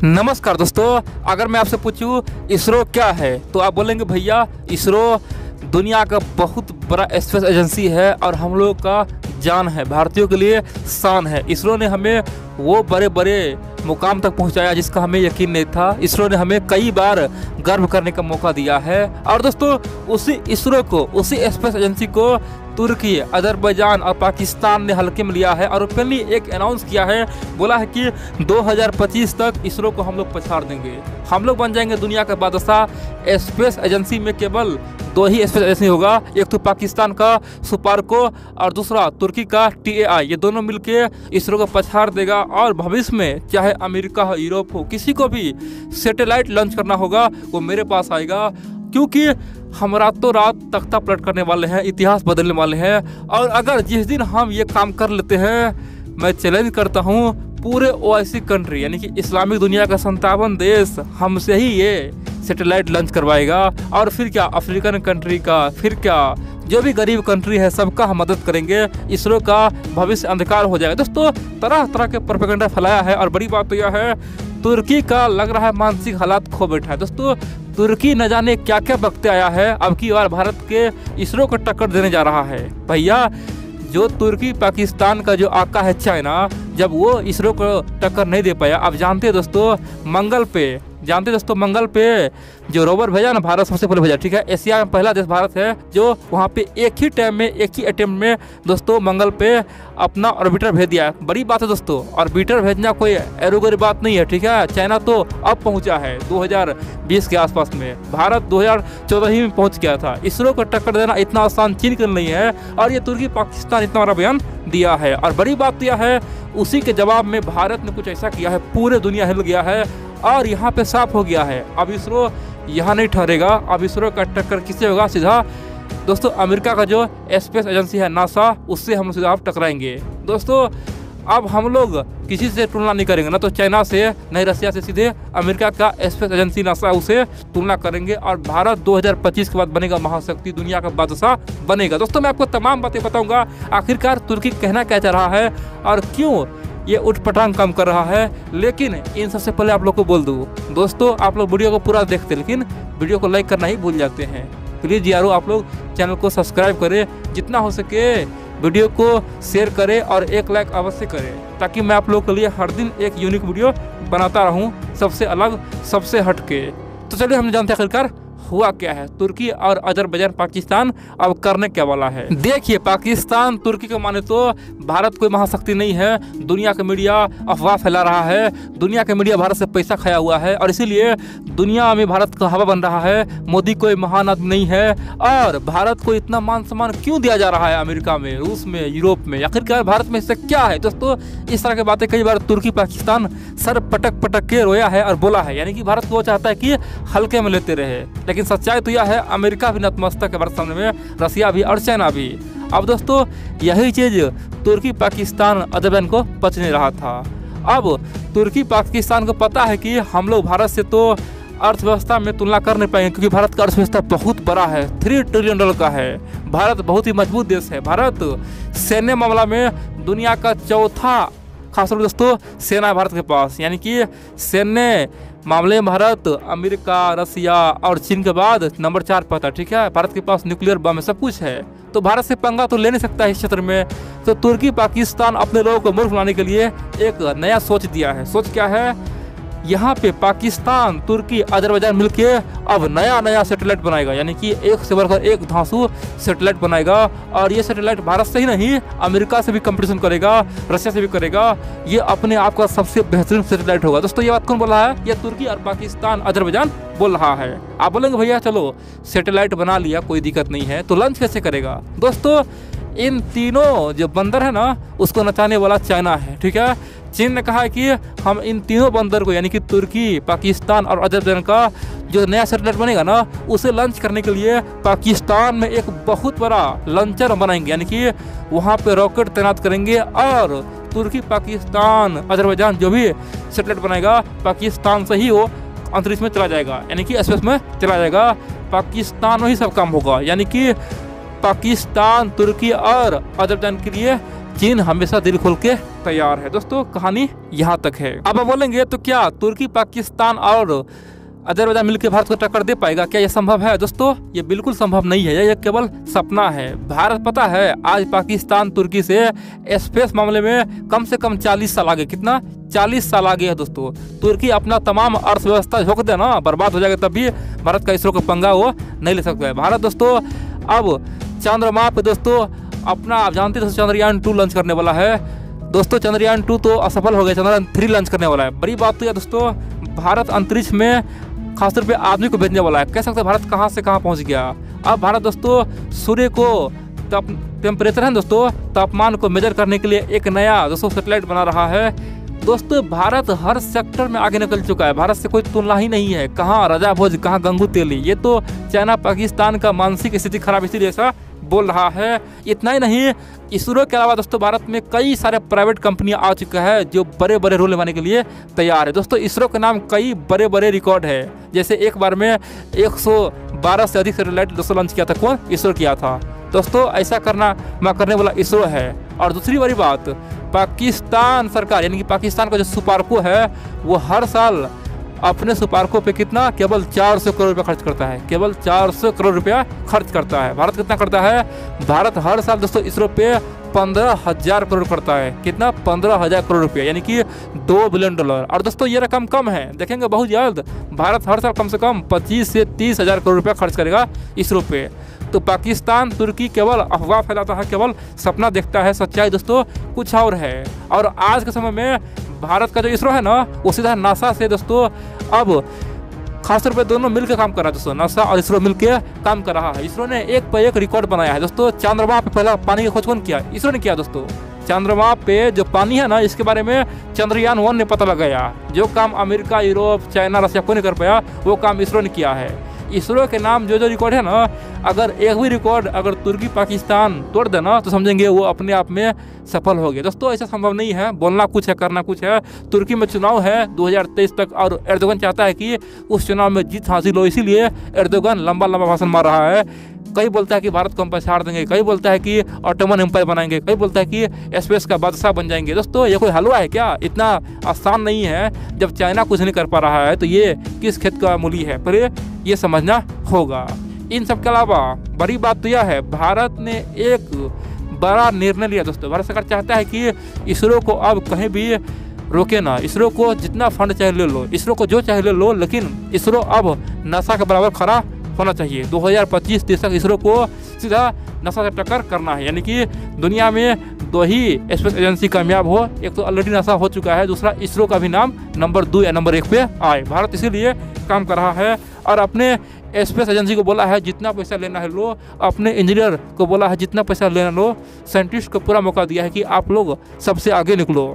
नमस्कार दोस्तों, अगर मैं आपसे पूछूं इसरो क्या है तो आप बोलेंगे भैया इसरो दुनिया का बहुत बड़ा स्पेस एजेंसी है और हम लोग का जान है, भारतीयों के लिए शान है। इसरो ने हमें वो बड़े बड़े मुकाम तक पहुंचाया जिसका हमें यकीन नहीं था। इसरो ने हमें कई बार गर्व करने का मौका दिया है। और दोस्तों उसी इसरो को, उसी स्पेस एजेंसी को तुर्की, अजरबैजान और पाकिस्तान ने हल्के में लिया है और ओपनली एक अनाउंस किया है, बोला है कि 2025 तक इसरो को हम लोग पछाड़ देंगे, हम लोग बन जाएंगे दुनिया का बादशाह। स्पेस एजेंसी में केवल दो ही स्पेस एजेंसी होगा, एक तो पाकिस्तान का सुपारको और दूसरा तुर्की का TAI। ये दोनों मिलके इसरो को पछाड़ देगा और भविष्य में चाहे अमेरिका हो, यूरोप हो, किसी को भी सैटेलाइट लॉन्च करना होगा वो मेरे पास आएगा, क्योंकि हम रातों रात तख्ता पलट करने वाले हैं, इतिहास बदलने वाले हैं। और अगर जिस दिन हम ये काम कर लेते हैं, मैं चैलेंज करता हूँ पूरे OIC कंट्री यानी कि इस्लामिक दुनिया का 57 देश हमसे ही ये सैटेलाइट लॉन्च करवाएगा। और फिर क्या अफ्रीकन कंट्री का, फिर क्या जो भी गरीब कंट्री है सबका हम मदद करेंगे। इसरो का भविष्य अंधकार हो जाएगा। दोस्तों तरह तरह के प्रोपेगेंडा फैलाया है और बड़ी बात तो यह है तुर्की का लग रहा है मानसिक हालात खो बैठा है। दोस्तों तुर्की न जाने क्या क्या बकते आया है, अब की बार भारत के इसरो को टक्कर देने जा रहा है। भैया जो तुर्की पाकिस्तान का जो आका है चाइना, जब वो इसरो को टक्कर नहीं दे पाया, अब जानते हैं दोस्तों मंगल पे जो रोवर भेजा ना, भारत सबसे पहले भेजा, ठीक है। एशिया में पहला देश भारत है जो वहाँ पे एक ही टाइम में, एक ही अटेम्प्ट में दोस्तों मंगल पे अपना ऑर्बिटर भेज दिया है। बड़ी बात है दोस्तों, ऑर्बिटर भेजना कोई एरोगरी बात नहीं है, ठीक है। चाइना तो अब पहुँचा है 2020 के आसपास में, भारत 2014 ही में पहुँच गया था। इसरो को टक्कर देना इतना आसान चीन के नहीं है और ये तुर्की पाकिस्तान इतना बड़ा बयान दिया है। और बड़ी बात यह है उसी के जवाब में भारत ने कुछ ऐसा किया है, पूरे दुनिया हिल गया है और यहाँ पे साफ हो गया है। अब इसरो यहाँ नहीं ठहरेगा, अब इसरो का टक्कर किससे होगा? सीधा दोस्तों अमेरिका का जो स्पेस एजेंसी है नासा, उससे हम सीधा टकराएंगे। दोस्तों अब हम लोग किसी से तुलना नहीं करेंगे, ना तो चाइना से, न रसिया से, सीधे अमेरिका का स्पेस एजेंसी नासा उसे तुलना करेंगे और भारत 2025 के बाद बनेगा महाशक्ति, दुनिया का बादशाह बनेगा। दोस्तों मैं आपको तमाम बातें बताऊंगा, आखिरकार तुर्की कहना क्या चाह रहा है और क्यों ये उठपटांग काम कर रहा है। लेकिन इन सबसे पहले आप लोग को बोल दूँ दोस्तों, आप लोग वीडियो को पूरा देखते लेकिन वीडियो को लाइक करना ही भूल जाते हैं। प्लीज़ यारो आप लोग चैनल को सब्सक्राइब करें, जितना हो सके वीडियो को शेयर करें और एक लाइक अवश्य करें, ताकि मैं आप लोगों के लिए हर दिन एक यूनिक वीडियो बनाता रहूं, सबसे अलग, सबसे हटके। तो चलिए हम जानते हैं आखिरकार हुआ क्या है। तुर्की और अजरबैजान पाकिस्तान अब करने क्या वाला है। देखिए पाकिस्तान तुर्की को माने तो भारत कोई महाशक्ति नहीं है, दुनिया का मीडिया अफवाह फैला रहा है, दुनिया का मीडिया भारत से पैसा खाया हुआ है और इसीलिए दुनिया में भारत का हवा बन रहा है। मोदी कोई महान आदमी नहीं है और भारत को इतना मान सम्मान क्यों दिया जा रहा है अमेरिका में, रूस में, यूरोप में, आखिरकार भारत में इससे क्या है। दोस्तों इस तरह की बातें कई बार तुर्की पाकिस्तान सर पटक पटक के रोया है और बोला है, यानी कि भारत को चाहता है कि हल्के में लेते रहे। लेकिन सच्चाई तो यह है अमेरिका भी नतमस्तक है भारत सामने में, रसिया भी और चाइना भी। अब दोस्तों यही चीज़ तुर्की पाकिस्तान अजरबैजान को पच नहीं रहा था। अब तुर्की पाकिस्तान को पता है कि हम लोग भारत से तो अर्थव्यवस्था में तुलना कर नहीं पाएंगे, क्योंकि भारत का अर्थव्यवस्था बहुत बड़ा है, $3 ट्रिलियन का है। भारत बहुत ही मजबूत देश है। भारत सैन्य मामला में दुनिया का चौथा, खासतौर पर दोस्तों सेना है भारत के पास, यानी कि सैन्य मामले में भारत अमेरिका, रसिया और चीन के बाद नंबर 4 पर था, ठीक है। भारत के पास न्यूक्लियर बम है, सब कुछ है, तो भारत से पंगा तो ले नहीं सकता है इस क्षेत्र में। तो तुर्की पाकिस्तान अपने लोगों को मूर्ख बनाने के लिए एक नया सोच दिया है। सोच क्या है? यहाँ पे पाकिस्तान, तुर्की, अजरबैजान मिलके अब नया सैटेलाइट बनाएगा, यानी कि एक से बढ़कर एक धांसू सैटेलाइट बनाएगा। और ये सैटेलाइट भारत से ही नहीं अमेरिका से भी कंपटीशन करेगा, रशिया से भी करेगा। ये अपने आप का सबसे बेहतरीन सैटेलाइट होगा। दोस्तों ये बात कौन बोल रहा है? ये तुर्की और पाकिस्तान, अजरबैजान बोल रहा है। आप बोलेंगे भैया चलो सैटेलाइट बना लिया, कोई दिक्कत नहीं है, तो लॉन्च कैसे करेगा? दोस्तों इन तीनों जो बंदर है ना, उसको नचाने वाला चाइना है, ठीक है। चीन ने कहा है कि हम इन तीनों बंदर को, यानी कि तुर्की, पाकिस्तान और अजरबैजान का जो नया सैटेलाइट बनेगा ना, उसे लॉन्च करने के लिए पाकिस्तान में एक बहुत बड़ा लॉन्चर बनाएंगे, यानी कि वहाँ पे रॉकेट तैनात करेंगे और तुर्की, पाकिस्तान, अजरबैजान जो भी सैटेलाइट बनाएगा पाकिस्तान से ही वो अंतरिक्ष में चला जाएगा, यानी कि स्पेस में चला जाएगा। पाकिस्तान में ही सब काम होगा, यानी कि पाकिस्तान, तुर्की और अजरबैजान के लिए चीन हमेशा दिल खोल के तैयार है। दोस्तों कहानी यहाँ तक है। अब आप बोलेंगे तो क्या तुर्की, पाकिस्तान और अजरबैजान मिलकर भारत को टक्कर दे पाएगा? क्या यह संभव है? दोस्तों ये बिल्कुल संभव नहीं है, यह केवल सपना है। भारत पता है आज पाकिस्तान तुर्की से स्पेस मामले में कम से कम 40 साल आगे, कितना 40 साल आगे है दोस्तों। तुर्की अपना तमाम अर्थव्यवस्था झोंक दे ना, बर्बाद हो जाएगा, तब भी भारत का इसरो का पंगा वो नहीं ले सकता है। भारत दोस्तों अब चंद्रमा पे दोस्तों अपना, आप जानते हैं चंद्रयान 2 लॉन्च करने वाला है दोस्तों। चंद्रयान 2 तो असफल हो गया, चंद्रयान 3 लॉन्च करने वाला है। बड़ी बात तो यह दोस्तों, भारत अंतरिक्ष में खासतौर पे आदमी को भेजने वाला है। कह सकते हैं भारत कहाँ से कहाँ पहुँच गया। अब भारत दोस्तों सूर्य को टेम्परेचर है दोस्तों, तापमान को मेजर करने के लिए एक नया दोस्तों सैटेलाइट बना रहा है। दोस्तों भारत हर सेक्टर में आगे निकल चुका है, भारत से कोई तुलना ही नहीं है। कहाँ राजा भोज, कहाँ गंगू तेली। ये तो चाइना पाकिस्तान का मानसिक स्थिति खराब इसीलिए ऐसा बोल रहा है। इतना ही नहीं, इसरो के अलावा दोस्तों भारत में कई सारे प्राइवेट कंपनियां आ चुका है जो बड़े बड़े रोल निभाने के लिए तैयार है। दोस्तों इसरो के नाम कई बड़े बड़े रिकॉर्ड है, जैसे एक बार में 112 से अधिक सैटेलाइट दोस्तों लॉन्च किया था, कौन? इसरो किया था दोस्तों। ऐसा करने वाला इसरो है। और दूसरी बड़ी बात, पाकिस्तान सरकार यानी कि पाकिस्तान का जो सुपार्को है वो हर साल अपने सुपार्को पे कितना, केवल 400 करोड़ रुपया खर्च करता है, केवल 400 करोड़ रुपया खर्च करता है। भारत कितना करता है? भारत हर साल दोस्तों इसरो पे 15,000 करोड़ करता है। कितना? 15,000 करोड़ रुपया, यानी कि $2 बिलियन। और दोस्तों ये रकम कम है, देखेंगे बहुत जल्द भारत हर साल कम से कम 25 से 30,000 करोड़ रुपया खर्च करेगा इसरो पे। तो पाकिस्तान तुर्की केवल अफवाह फैलाता है, केवल सपना देखता है, सच्चाई दोस्तों कुछ और है। और आज के समय में भारत का जो इसरो है ना, वो सीधा नासा से दोस्तों अब खासतौर पे दोनों मिलकर काम कर रहा है दोस्तों। नासा और इसरो मिलकर काम कर रहा है। इसरो ने एक पर एक रिकॉर्ड बनाया है दोस्तों। चंद्रमा पे पहला पानी की खोज कौन किया? इसरो ने किया दोस्तों। चंद्रमा पे जो पानी है ना, इसके बारे में चंद्रयान 1 ने पता लगाया। जो काम अमेरिका, यूरोप, चाइना, रशिया कोई नहीं कर पाया, वो काम इसरो ने किया है। इसरो के नाम जो रिकॉर्ड है ना, अगर एक भी रिकॉर्ड अगर तुर्की पाकिस्तान तोड़ देना तो समझेंगे वो अपने आप में सफल हो गया। दोस्तों ऐसा संभव नहीं है, बोलना कुछ है करना कुछ है। तुर्की में चुनाव है 2023 तक और एर्दोगन चाहता है कि उस चुनाव में जीत हासिल हो, इसीलिए एर्दोगन लंबा लंबा भाषण मार रहा है। कई बोलता है कि भारत को हम पछाड़ देंगे, कई बोलता है कि ऑटोमन एम्पायर बनाएंगे, कई बोलता है कि स्पेस का बादशाह बन जाएंगे। दोस्तों ये कोई हलवा है क्या? इतना आसान नहीं है। जब चाइना कुछ नहीं कर पा रहा है तो ये किस खेत का मूली है, पर ये समझना होगा। इन सब के अलावा बड़ी बात तो यह है, भारत ने एक बड़ा निर्णय लिया दोस्तों। भारत सरकार चाहता है कि इसरो को अब कहीं भी रोके ना, इसरो को जितना फंड चाहे ले लो, इसरो को जो चाहे ले लो, लेकिन इसरो अब नासा के बराबर खड़ा होना चाहिए। 2025-30 तक इसरो को सीधा नासा से टक्कर करना है, यानी कि दुनिया में 2 ही स्पेस एजेंसी कामयाब हो। एक तो ऑलरेडी नासा हो चुका है, दूसरा इसरो का भी नाम नंबर 2 या नंबर 1 पे आए। भारत इसीलिए काम कर रहा है और अपने स्पेस एजेंसी को बोला है जितना पैसा लेना है लो, अपने इंजीनियर को बोला है जितना पैसा लेना लो, साइंटिस्ट को पूरा मौका दिया है कि आप लोग सबसे आगे निकलो।